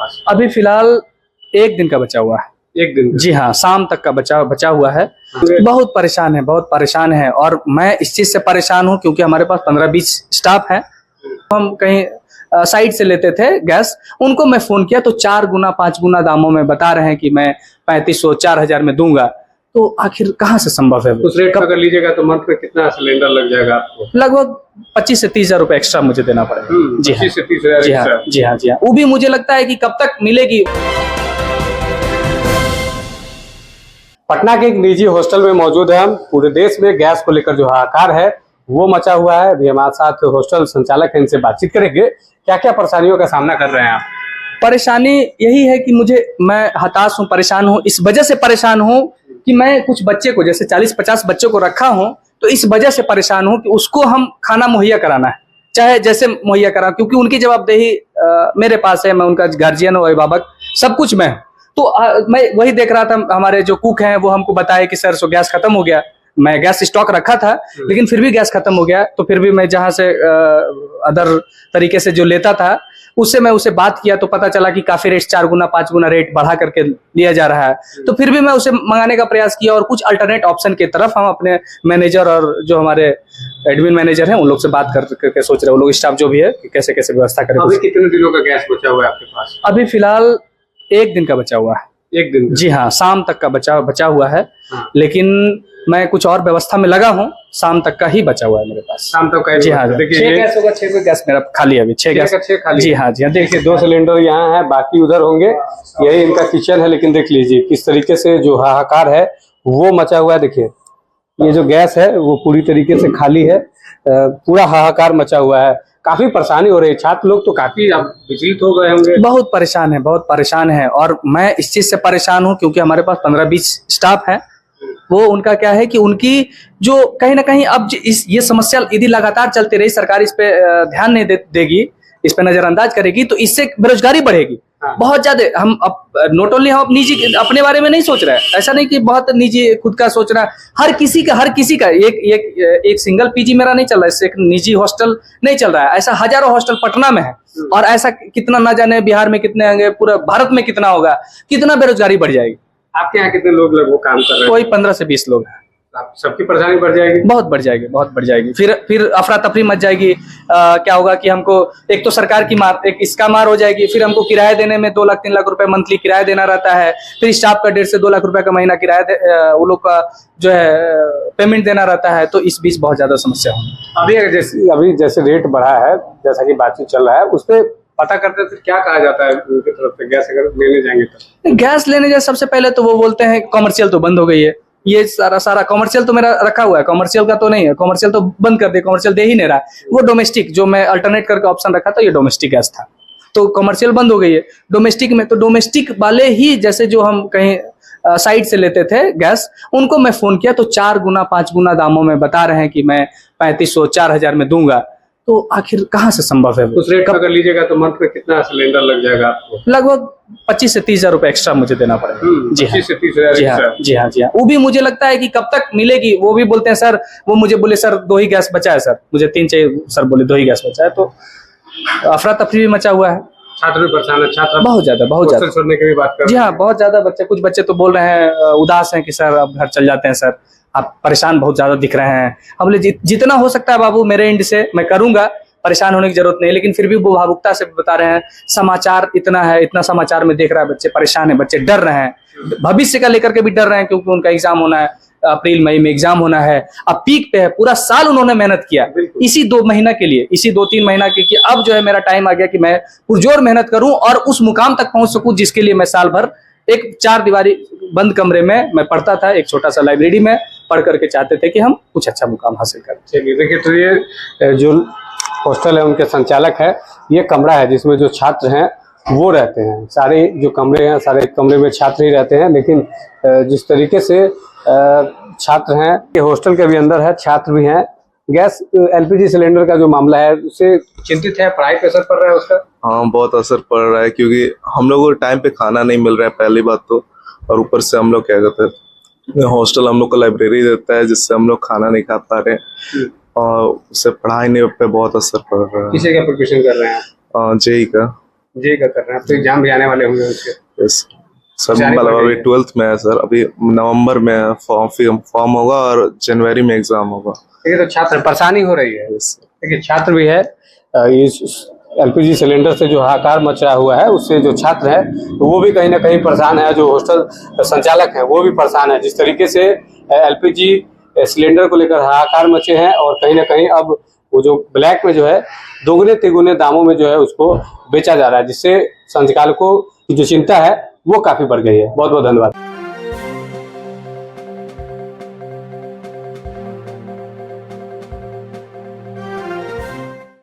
पास? अभी फिलहाल 1 दिन का बचा हुआ है। 1 दिन का? जी हाँ, शाम तक का बचा हुआ है। बहुत परेशान है और मैं इस चीज से परेशान हूँ क्योंकि हमारे पास 15-20 स्टाफ है। हम कहीं साइड से लेते थे गैस, उनको मैं फोन किया तो 4 गुना 5 गुना दामों में बता रहे हैं कि मैं 3500 4000 में दूंगा। तो आखिर कहाँ से संभव है? उस रेट अगर लीजिएगा तो मंथ में कितना सिलेंडर लग जाएगा आपको? लगभग 25 से 30 हजार रुपए एक्स्ट्रा मुझे देना पड़ेगा। जी हाँ, 25 से 30 हजार? जी हाँ, जी हाँ, जी हाँ। वो भी मुझे लगता है कि कब तक मिलेगी। पटना के एक निजी हॉस्टल में मौजूद है हम। पूरे देश में गैस को लेकर जो हाहाकार है वो मचा हुआ है। अभी हमारे साथ हॉस्टल संचालक है, इनसे बातचीत करेंगे क्या क्या परेशानियों का सामना कर रहे हैं आप। परेशानी यही है कि मैं हताश हूँ, परेशान हूँ। इस वजह से परेशान हूँ कि मैं कुछ बच्चे को, जैसे 40-50 बच्चों को रखा हूँ, तो इस वजह से परेशान हूँ कि उसको हम खाना मुहैया कराना है, चाहे जैसे मुहैया करा, क्योंकि उनकी जवाबदेही मेरे पास है। मैं उनका गार्जियन और अभिभावक सब कुछ मैं। तो मैं वही देख रहा था, हमारे जो कुक हैं वो हमको बताए कि सर सो गैस खत्म हो गया। मैं गैस स्टॉक रखा था लेकिन फिर भी गैस खत्म हो गया। तो फिर भी मैं जहां से अदर तरीके से जो लेता था उससे मैं उसे बात किया तो पता चला कि काफी रेट 4 गुना 5 गुना रेट बढ़ा करके लिया जा रहा है। तो फिर भी मैं उसे मंगाने का प्रयास किया और कुछ अल्टरनेट ऑप्शन की तरफ हम अपने मैनेजर और जो हमारे एडमिन मैनेजर हैं उन लोग से बात करके सोच रहे हैं, वो लोग स्टाफ जो भी है कि कैसे कैसे व्यवस्था करें। अभी कितने दिनों का गैस बचा हुआ है आपके पास? अभी फिलहाल 1 दिन का बचा हुआ है। 1 दिन का? जी हाँ, शाम तक का बचा हुआ है। लेकिन मैं कुछ और व्यवस्था में लगा हूँ, शाम तक का ही बचा हुआ है मेरे पास। शाम तक का? जी हाँ, 6 गैस होगा, 6 गैस मेरा खाली है अभी। 6 गैस खाली? जी हाँ, जी हाँ। देखिए 2 सिलेंडर यहाँ है, बाकी उधर होंगे। यही इनका किचन है, लेकिन देख लीजिए किस तरीके से जो हाहाकार है वो मचा हुआ है। देखिए ये जो गैस है वो पूरी तरीके से खाली है, पूरा हाहाकार मचा हुआ है। काफी परेशानी हो रही है। छात्र लोग तो काफी विचलित हो गए होंगे। बहुत परेशान है और मैं इस चीज से परेशान हूँ क्योंकि हमारे पास 15-20 स्टाफ है। वो उनका क्या है कि उनकी जो कहीं ना कहीं अब ये समस्या यदि लगातार चलती रही, सरकार इस पे ध्यान नहीं देगी, इस पे नजरअंदाज करेगी, तो इससे बेरोजगारी बढ़ेगी बहुत ज्यादा। हम अब नॉट ओनली हम निजी अपने बारे में नहीं सोच रहे हैं, ऐसा नहीं कि बहुत निजी खुद का सोच रहा है। हर किसी का एक सिंगल पीजी मेरा नहीं चल रहा है, इससे एक निजी हॉस्टल नहीं चल रहा है। ऐसा हजारों हॉस्टल पटना में है और ऐसा कितना ना जाने बिहार में कितने होंगे, पूरा भारत में कितना होगा, कितना बेरोजगारी बढ़ जाएगी। आपके यहाँ कितने लोग लगभग काम कर रहे हैं? कोई 15 से 20 लोग हैं। सबकी परेशानी बढ़ जाएगी? बहुत बढ़ जाएगी। फिर अफरा तफरी मच जाएगी। क्या होगा कि हमको एक तो सरकार की मार, एक इसका मार हो जाएगी। फिर हमको किराया देने में 2 लाख 3 लाख रुपए मंथली किराया देना रहता है। फिर स्टाफ का 1.5 से 2 लाख रुपए का महीना किराया वो लोग का जो है पेमेंट देना रहता है। तो इस बीच बहुत ज्यादा समस्या है। अभी जैसे रेट बढ़ा है, जैसा कि बातचीत चल रहा है, उस पर पता करते थे क्या कहा जाता है उनकी तरफ से? गैस अगर लेने जाएंगे तो गैस लेने जाए सबसे पहले तो वो बोलते हैं कमर्शियल तो बंद हो गई है। ये सारा कमर्शियल तो मेरा रखा हुआ है, कमर्शियल का तो नहीं है, कमर्शियल तो बंद कर दे, कमर्शियल दे ही नहीं रहा। वो डोमेस्टिक जो मैं अल्टरनेट करके ऑप्शन रखा था, ये डोमेस्टिक गैस था, तो कमर्शियल बंद हो गई है। डोमेस्टिक में तो डोमेस्टिक वाले ही, जैसे जो हम कहीं साइड से लेते थे गैस, उनको मैं फोन किया तो 4 गुना 5 गुना दामों में बता रहे हैं कि मैं 3500 4000 में दूंगा। तो आखिर कहाँ से संभव है? उस रेट अगर लीजिएगा तो मंथ में कितना सिलेंडर लग जाएगा आपको? लगभग 25 से 30 हजार रुपए एक्स्ट्रा मुझे देना पड़ेगा। जी हाँ, 25 से 30 हजार? जी हाँ, जी हाँ, जी हाँ। वो भी मुझे लगता है कि कब तक मिलेगी। वो भी बोलते हैं सर, वो मुझे बोले सर 2 ही गैस बचा है सर, मुझे 3 चाहिए सर, बोले 2 ही गैस बचा है। तो अफरा तफरी भी मचा हुआ है। छात्र भी परेशान है, छात्र बहुत ज्यादा छोड़ने की भी बात कर। जी हाँ, बहुत ज्यादा बच्चे, कुछ बच्चे तो बोल रहे हैं, उदास हैं कि सर अब घर चल जाते हैं सर, आप परेशान बहुत ज्यादा दिख रहे हैं। हम बोले जितना हो सकता है बाबू मेरे एंड से मैं करूंगा, परेशान होने की जरूरत नहीं। लेकिन फिर भी वो भावुकता से बता रहे हैं, समाचार इतना है, इतना समाचार में देख रहा है, बच्चे परेशान है, बच्चे डर रहे हैं, भविष्य का लेकर के भी डर रहे हैं क्योंकि उनका एग्जाम होना है, अप्रैल मई में एग्जाम होना है। अब पीक पे है, पूरा साल उन्होंने मेहनत किया इसी 2 महीना के लिए, इसी 2-3 महीना के, कि अब जो है मेरा टाइम आ गया कि मैं पुरजोर मेहनत करूं और उस मुकाम तक पहुंच सकूं जिसके लिए मैं साल भर एक 4 दीवारी बंद कमरे में मैं पढ़ता था, एक छोटा सा लाइब्रेरी में पढ़ करके चाहते थे कि हम कुछ अच्छा मुकाम हासिल करें। चलिए देखिए, तो ये जो हॉस्टल है उनके संचालक है, ये कमरा है जिसमें जो छात्र हैं वो रहते हैं। सारे जो कमरे हैं, सारे कमरे में छात्र ही रहते हैं। लेकिन जिस तरीके से छात्र हैं, ये हॉस्टल के भी अंदर है, छात्र भी हैं। गैस एलपीजी सिलेंडर का जो मामला है उससे चिंतित है, पढ़ाई पे असर पड़ रहा है उसका? हाँ, बहुत असर पड़ रहा है क्योंकि हम लोग को टाइम पे खाना नहीं मिल रहा है, पहली बात तो। और ऊपर से हम लोग क्या कहते हैं, हॉस्टल हम लोग को लाइब्रेरी देता है जिससे हम लोग खाना नहीं खा पा रहे और उससे पढ़ाई पे बहुत असर पड़ रहा है। किसी का प्रिपरेशन कर रहे हैं? जेई का। जी का कर रहे हैं, अब तो एग्जाम भी आने वाले होंगे उसके। यस सर, तैयारी मतलब बढ़ अभी गई। 12th में है सर, अभी नवंबर में फॉर्म होगा और जनवरी में एग्जाम होगा। देखिए तो छात्र परेशानी हो रही है, यस देखिए छात्र भी है, इस एलपीजी सिलेंडर से जो हाहाकार मचा हुआ है उससे जो छात्र है तो वो भी कहीं ना कहीं परेशान है, जो हॉस्टल संचालक है वो भी परेशान है। जिस तरीके से एलपीजी सिलेंडर को लेकर हाहाकार मचे हैं और कहीं ना कहीं अब वो जो ब्लैक में जो है दोगुने तिगुने दामों में जो है उसको बेचा जा रहा है, जिससे संचालकों की जो चिंता है वो काफी बढ़ गई है। बहुत बहुत धन्यवाद।